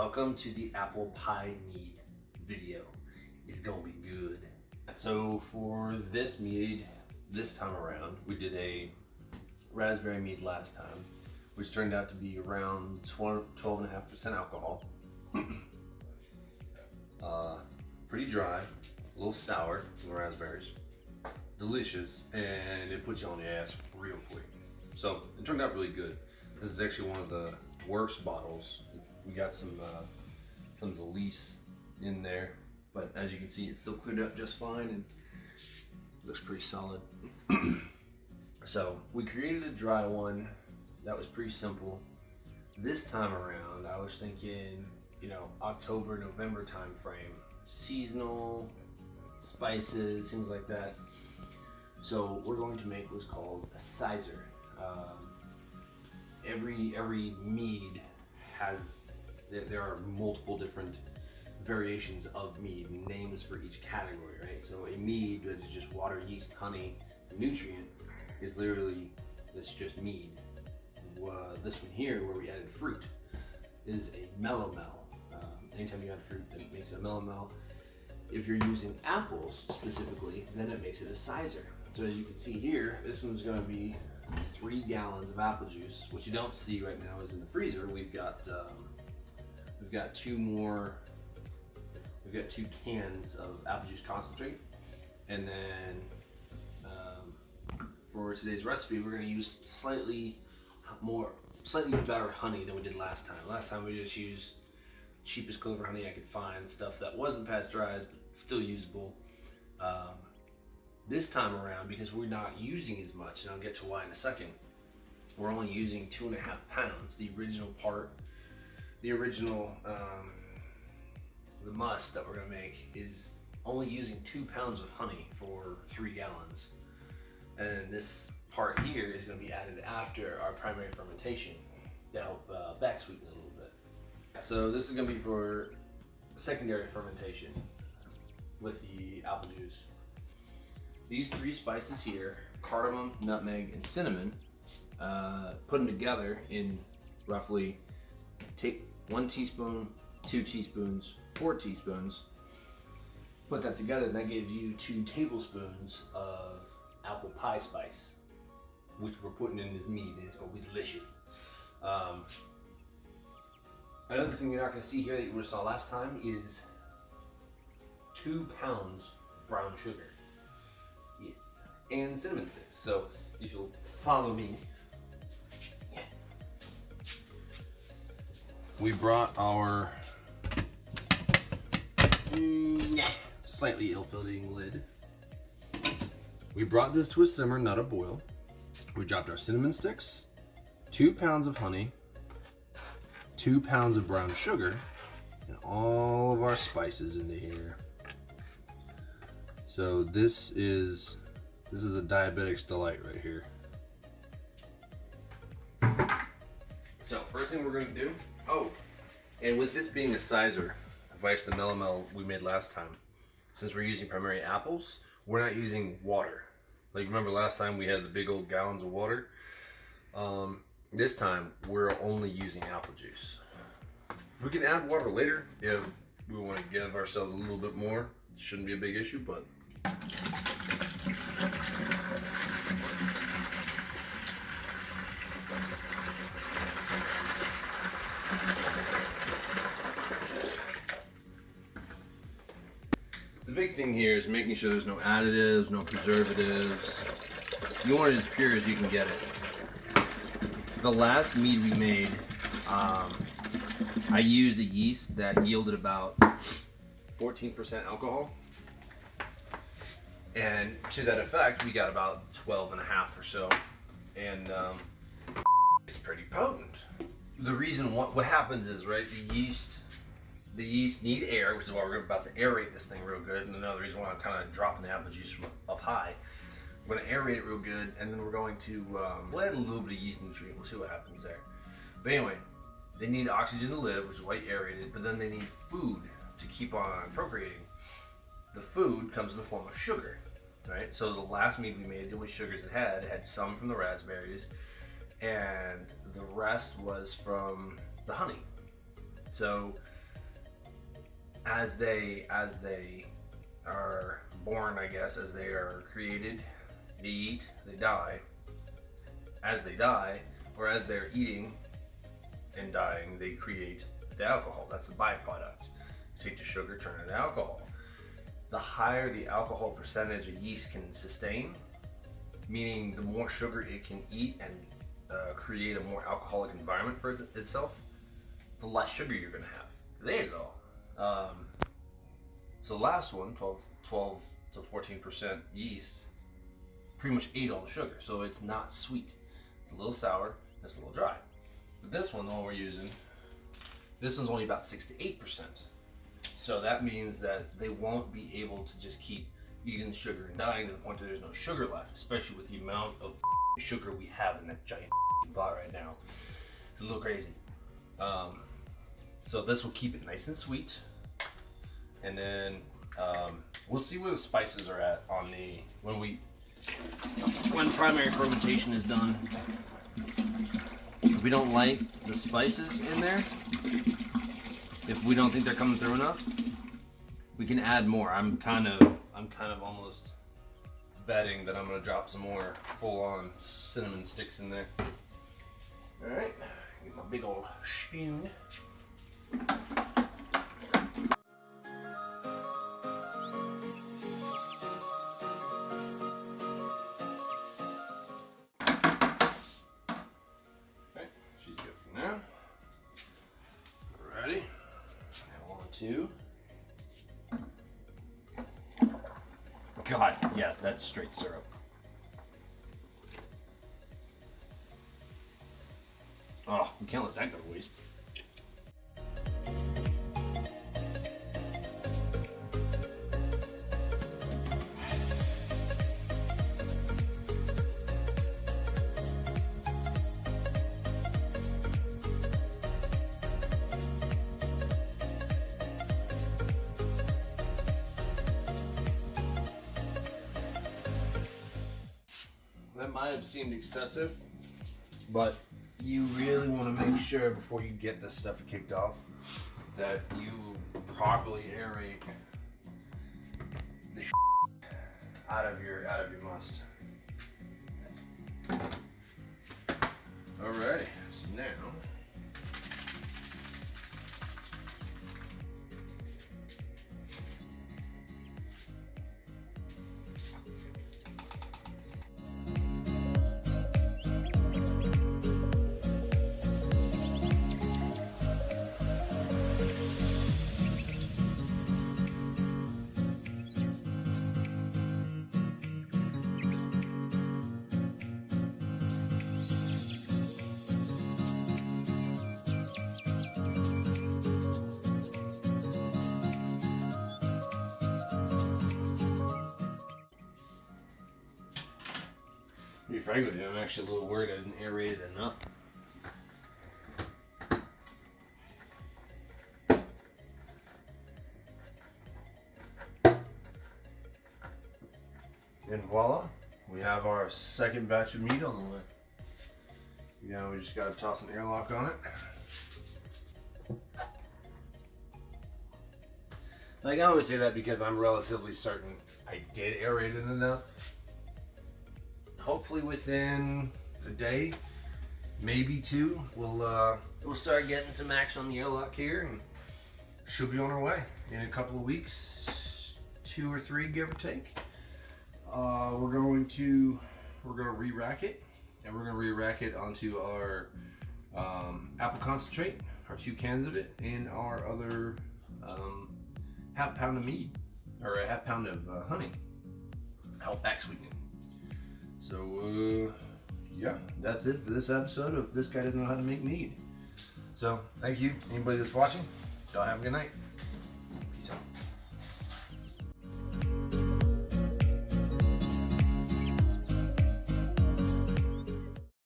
Welcome to the Apple Pie Mead video. It's gonna be good. So for this mead, this time around, we did a raspberry mead last time, which turned out to be around 12.5% alcohol. Pretty dry, a little sour from the raspberries, delicious, and it puts you on the ass real quick. So it turned out really good. This is actually one of the worst bottles. We got some Delise in there, but as you can see, it's still cleared up just fine and looks pretty solid. So we created a dry one that was pretty simple. This time around, I was thinking, October, November time frame, seasonal spices, things like that. So we're going to make what's called a Cyser. Every mead has, there are multiple different variations of mead, names for each category, right? So a mead that is just water, yeast, honey, nutrient is literally, it's just mead. This one here, where we added fruit, is a melomel. Anytime you add fruit, it makes it a melomel. If you're using apples specifically, then it makes it a Cyser. So as you can see here, this one's going to be 3 gallons of apple juice. What you don't see right now is in the freezer. We've got 2 cans of apple juice concentrate, and then for today's recipe, we're going to use slightly better honey than we did last time. Last time we just used cheapest clover honey I could find, stuff that wasn't pasteurized but still usable. This time around, because we're not using as much, and I'll get to why in a second, we're only using 2.5 pounds. The must that we're gonna make is only using 2 pounds of honey for 3 gallons. And this part here is gonna be added after our primary fermentation to help back sweeten it a little bit. So this is gonna be for secondary fermentation with the apple juice. These 3 spices here, cardamom, nutmeg, and cinnamon, put them together in roughly, take 1 teaspoon, 2 teaspoons, 4 teaspoons, put that together, and that gives you 2 tablespoons of apple pie spice, which we're putting in this mead, and it's gonna be delicious. Another thing you're not gonna see here that you would have saw last time is 2 pounds brown sugar. Yes, and cinnamon sticks. So if you'll follow me, we brought our slightly ill-fitting lid. We brought this to a simmer, not a boil. We dropped our cinnamon sticks, 2 pounds of honey, 2 pounds of brown sugar, and all of our spices into here. So this is a diabetic's delight right here. So first thing we're gonna do, and with this being a Cyser, vice the melomel we made last time, since we're using primarily apples, we're not using water. Like, remember last time we had the big old gallons of water? This time we're only using apple juice. We can add water later if we want to give ourselves a little bit more. It shouldn't be a big issue, but the big thing here is making sure there's no additives, no preservatives. You want it as pure as you can get it. The last mead we made, I used a yeast that yielded about 14% alcohol. And to that effect, we got about 12.5 or so. And it's pretty potent. The reason what happens is, right, the yeast need air, which is why we're about to aerate this thing real good. And another reason why I'm kind of dropping the apple juice from up high. We're going to aerate it real good, and then we're going to we'll add a little bit of yeast nutrient. We'll see what happens there. But anyway, they need oxygen to live, which is why you aerate it, but then they need food to keep on procreating. The food comes in the form of sugar, right? So the last mead we made, the only sugars it had some from the raspberries, and the rest was from the honey. So as they are born, I guess, as they are created, they eat, they die. As they die, or as they're eating and dying, they create the alcohol. That's the byproduct. You take the sugar, turn it into alcohol. The higher the alcohol percentage a yeast can sustain, meaning the more sugar it can eat and create a more alcoholic environment for itself, the less sugar you're going to have. There you go. So the last one, 12 to 14% yeast, pretty much ate all the sugar. So it's not sweet. It's a little sour, it's a little dry. But this one, the one we're using, this one's only about 6 to 8%. So that means that they won't be able to just keep eating the sugar and dying to the point that there's no sugar left, especially with the amount of sugar we have in that giant pot right now. It's a little crazy. So this will keep it nice and sweet. And then we'll see where the spices are at on the when primary fermentation is done. If we don't like the spices in there, if we don't think they're coming through enough, we can add more. I'm kind of almost betting that I'm gonna drop some more full-on cinnamon sticks in there. All right, get my big old spoon. Two. God, yeah, that's straight syrup. Oh, we can't let that go to waste. That might have seemed excessive, but you really want to make sure before you get this stuff kicked off that you properly aerate the out of your must. Alrighty, so now to be frank with you, I'm actually a little worried I didn't aerate it enough. And voila, we have our second batch of meat on the way. Yeah, we just gotta toss an airlock on it. Like I always say that because I'm relatively certain I did aerate it enough. Hopefully within a day, maybe two, we'll start getting some action on the airlock here, and she'll be on her way in a couple of weeks, 2 or 3, give or take. We're gonna re-rack it, and we're gonna re-rack it onto our apple concentrate, our 2 cans of it, and our other half pound of mead, or a half pound of honey, back sweetening. So yeah, that's it for this episode of This Guy Doesn't Know How to Make Mead. So thank you, anybody that's watching. Y'all have a good night. Peace out.